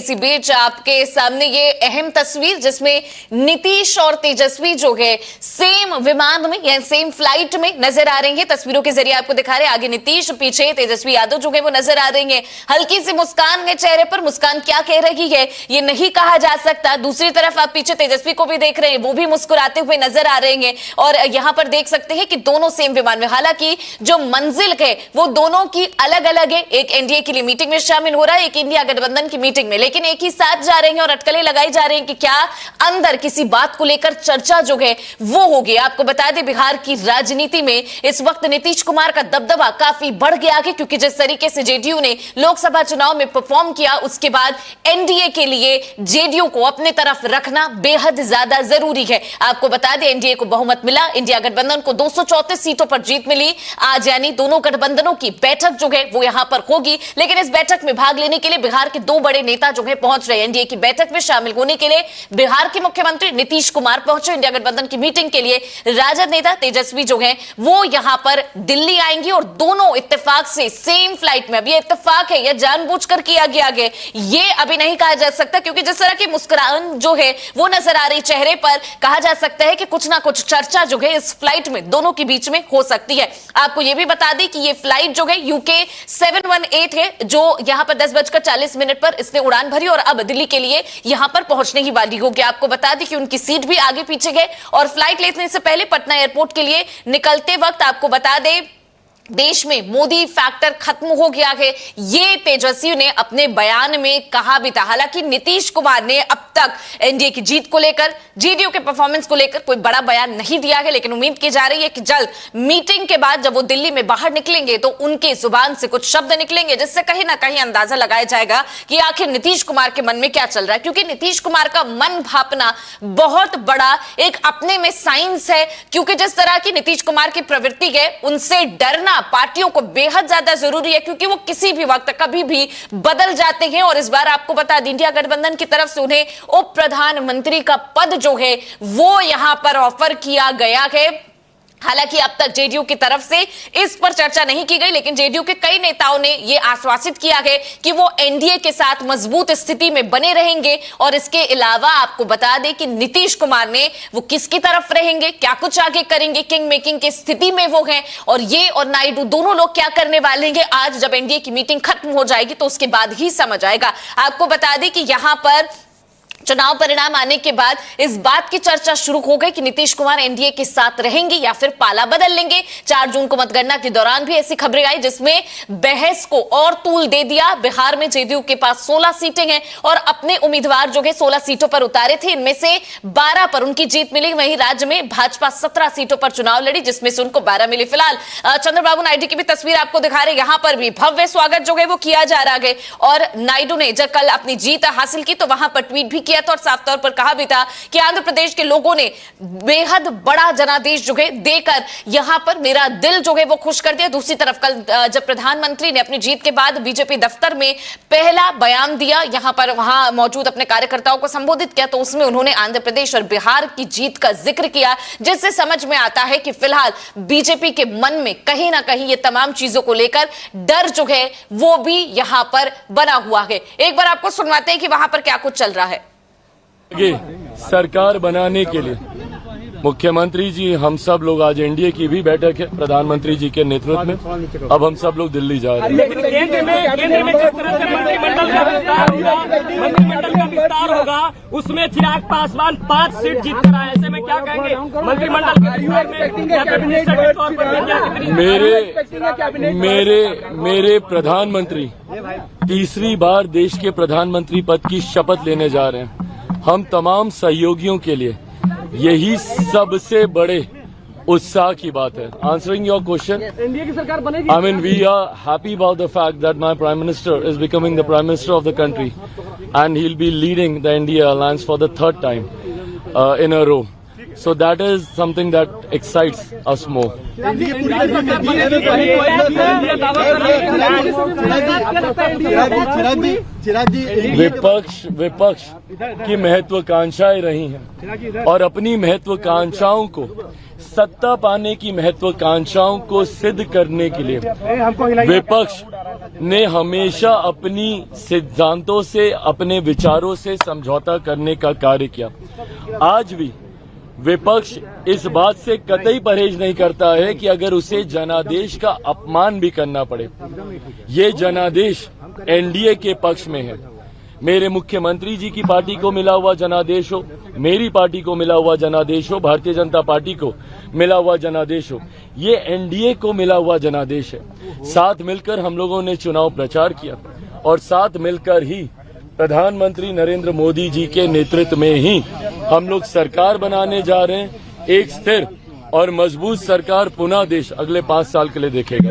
इसी बीच आपके सामने ये अहम तस्वीर जिसमें नीतीश और तेजस्वी जो है सेम विमान में या सेम फ्लाइट में नजर आ रहे हैं। तस्वीरों के जरिए आपको दिखा रहे हैं, आगे नीतीश, पीछे तेजस्वी यादव जो है वो नजर आ रही हैं। हल्की सी मुस्कान है चेहरे पर, मुस्कान क्या कह रही है ये नहीं कहा जा सकता। दूसरी तरफ आप पीछे तेजस्वी को भी देख रहे हैं, वो भी मुस्कुराते हुए नजर आ रहे हैं और यहां पर देख सकते हैं कि दोनों सेम विमान में, हालांकि जो मंजिल है वो दोनों की अलग अलग है। एक एनडीए के लिए मीटिंग में शामिल हो रहा है, एक इंडिया गठबंधन की मीटिंग में, लेकिन एक ही साथ जा रहे हैं और अटकलें लगाई जा रही हैं कि क्या अंदर किसी बात को लेकर चर्चा जो है वो होगी। आपको बता दें, बिहार की राजनीति में इस वक्त नीतीश कुमार का दबदबा काफी बढ़ गया है, क्योंकि जिस तरीके से जेडीयू ने लोकसभा चुनाव में परफॉर्म किया, उसके बाद एनडीए के लिए जेडीयू को अपने तरफ रखना बेहद ज्यादा जरूरी है। आपको बता दें, एनडीए को बहुमत मिला, इंडिया गठबंधन को 234 सीटों पर जीत मिली। आज यानी दोनों गठबंधनों की बैठक जो है वो यहां पर होगी, लेकिन इस बैठक में भाग लेने के लिए बिहार के दो बड़े नेता जो है पहुंच रहे हैं। एनडीए की बैठक में शामिल होने के लिए बिहार के मुख्यमंत्री नीतीश कुमार पहुंचे इंडिया गठबंधन की मीटिंग के लिए। राजद नेता तेजस्वी जो है वो यहां पर दिल्ली आएंगे और दोनों इत्तेफाक से सेम फ्लाइट में, अब ये इत्तेफाक है या जानबूझकर किया गया है ये अभी नहीं कहा जा सकता, क्योंकि जिस तरह की मुस्कुराहट जो है वो नजर आ रही चेहरे पर, कहा जा सकता है कि कुछ ना कुछ चर्चा जो है इस फ्लाइट में दोनों के बीच में हो सकती है। आपको यह भी बता दें कि ये फ्लाइट जो है यूके 718 है, जो यहां पर 10:40 पर इसने उड़ान भरी और अब दिल्ली के लिए यहां पर पहुंचने ही वाली होगी। आपको बता दें कि उनकी सीट भी आगे पीछे है और फ्लाइट लेने से पहले पटना एयरपोर्ट के लिए निकलते वक्त आपको बता दें, देश में मोदी फैक्टर खत्म हो गया है, ये तेजस्वी ने अपने बयान में कहा भी था। हालांकि नीतीश कुमार ने अब तक एनडीए की जीत को लेकर, जेडीयू के परफॉर्मेंस को लेकर कोई बड़ा बयान नहीं दिया है, लेकिन उम्मीद की जा रही है कि जल्द मीटिंग के बाद जब वो दिल्ली में बाहर निकलेंगे तो उनके जुबान से कुछ शब्द निकलेंगे, जिससे कहीं ना कहीं अंदाजा लगाया जाएगा कि आखिर नीतीश कुमार के मन में क्या चल रहा है। क्योंकि नीतीश कुमार का मन भापना बहुत बड़ा एक अपने में साइंस है, क्योंकि जिस तरह की नीतीश कुमार की प्रवृत्ति है उनसे डरना पार्टियों को बेहद ज्यादा जरूरी है, क्योंकि वो किसी भी वक्त कभी भी बदल जाते हैं। और इस बार आपको बता दें, इंडिया गठबंधन की तरफ से उन्हें उप प्रधानमंत्री का पद जो है वो यहां पर ऑफर किया गया है। हालांकि अब तक जेडीयू की तरफ से इस पर चर्चा नहीं की गई, लेकिन जेडीयू के कई नेताओं ने यह आश्वासित किया है कि वो एनडीए के साथ मजबूत स्थिति में बने रहेंगे। और इसके अलावा आपको बता दें कि नीतीश कुमार ने वो किसकी तरफ रहेंगे, क्या कुछ आगे करेंगे, किंग मेकिंग की स्थिति में वो हैं, और ये और नायडू दोनों लोग क्या करने वाले हैं आज जब एनडीए की मीटिंग खत्म हो जाएगी तो उसके बाद ही समझ आएगा। आपको बता दें कि यहां पर चुनाव परिणाम आने के बाद इस बात की चर्चा शुरू हो गई कि नीतीश कुमार एनडीए के साथ रहेंगे या फिर पाला बदल लेंगे। 4 जून को मतगणना के दौरान भी ऐसी खबरें आई जिसमें बहस को और तूल दे दिया। बिहार में जेडीयू के पास 16 सीटें हैं और अपने उम्मीदवार जो है 16 सीटों पर उतारे थे, इनमें से 12 पर उनकी जीत मिली। वहीं राज्य में भाजपा 17 सीटों पर चुनाव लड़ी, जिसमें से उनको 12 मिली। फिलहाल चंद्रबाबू नायडू की भी तस्वीर आपको दिखा रहे, यहां पर भी भव्य स्वागत जो है वो किया जा रहा है। और नायडू ने जब कल अपनी जीत हासिल की तो वहां पर ट्वीट भी किया था और साफ तौर पर कहा भी था कि आंध्र प्रदेश के लोगों ने बेहद बड़ा जनादेश जो है देकर यहां पर मेरा दिल जो है वो खुश कर दिया। दूसरी तरफ कल जब प्रधानमंत्री ने अपनी जीत के बाद बीजेपी दफ्तर में पहला बयान दिया, यहां पर वहां मौजूद अपने कार्यकर्ताओं को संबोधित किया, तो उसमें उन्होंने आंध्र प्रदेश और बिहार की जीत का जिक्र किया, जिससे समझ में आता है कि फिलहाल बीजेपी के मन में कहीं ना कहीं ये तमाम चीजों को लेकर डर जो है वो भी यहां पर बना हुआ है। एक बार आपको सुनवाते हैं कि वहां पर क्या कुछ चल रहा है। सरकार बनाने के लिए मुख्यमंत्री जी, हम सब लोग, आज एनडीए की भी बैठक है प्रधानमंत्री जी के नेतृत्व में, अब हम सब लोग दिल्ली जा रहे हैं। केंद्र में जिस तरह से मंत्रिमंडल का विस्तार होगा उसमें चिराग पासवान 5 सीट जीत कर आए, ऐसे में क्या कहेंगे मंत्रिमंडल मेरे प्रधानमंत्री तीसरी बार देश के प्रधानमंत्री पद की शपथ लेने जा रहे हैं। हम तमाम सहयोगियों के लिए यही सबसे बड़े उत्साह की बात है। आंसरिंग योर क्वेश्चन, एनडीए की सरकार बनेगी। I mean, we are happy about the fact that my Prime Minister is becoming the Prime Minister of the country and he'll be leading the NDA alliance for the 3rd time in a row. So that is something that excites us more. विपक्ष की महत्वाकांक्षाएं रही हैं और अपनी महत्वाकांक्षाओं को सत्ता पाने की महत्वाकांक्षाओं को सिद्ध करने के लिए विपक्ष ने हमेशा अपनी सिद्धांतों से, अपने विचारों से समझौता करने का कार्य किया। आज भी विपक्ष इस बात से कतई परहेज नहीं करता है कि अगर उसे जनादेश का अपमान भी करना पड़े। ये जनादेश एनडीए के पक्ष में है। मेरे मुख्यमंत्री जी की पार्टी को मिला हुआ जनादेश हो, मेरी पार्टी को मिला हुआ जनादेश हो, भारतीय जनता पार्टी को मिला हुआ जनादेश हो, ये एनडीए को मिला हुआ जनादेश है। साथ मिलकर हम लोगों ने चुनाव प्रचार किया और साथ मिलकर ही प्रधानमंत्री नरेंद्र मोदी जी के नेतृत्व में ही हम लोग सरकार बनाने जा रहे हैं। एक स्थिर और मजबूत सरकार पुनः देश अगले 5 साल के लिए देखेगा।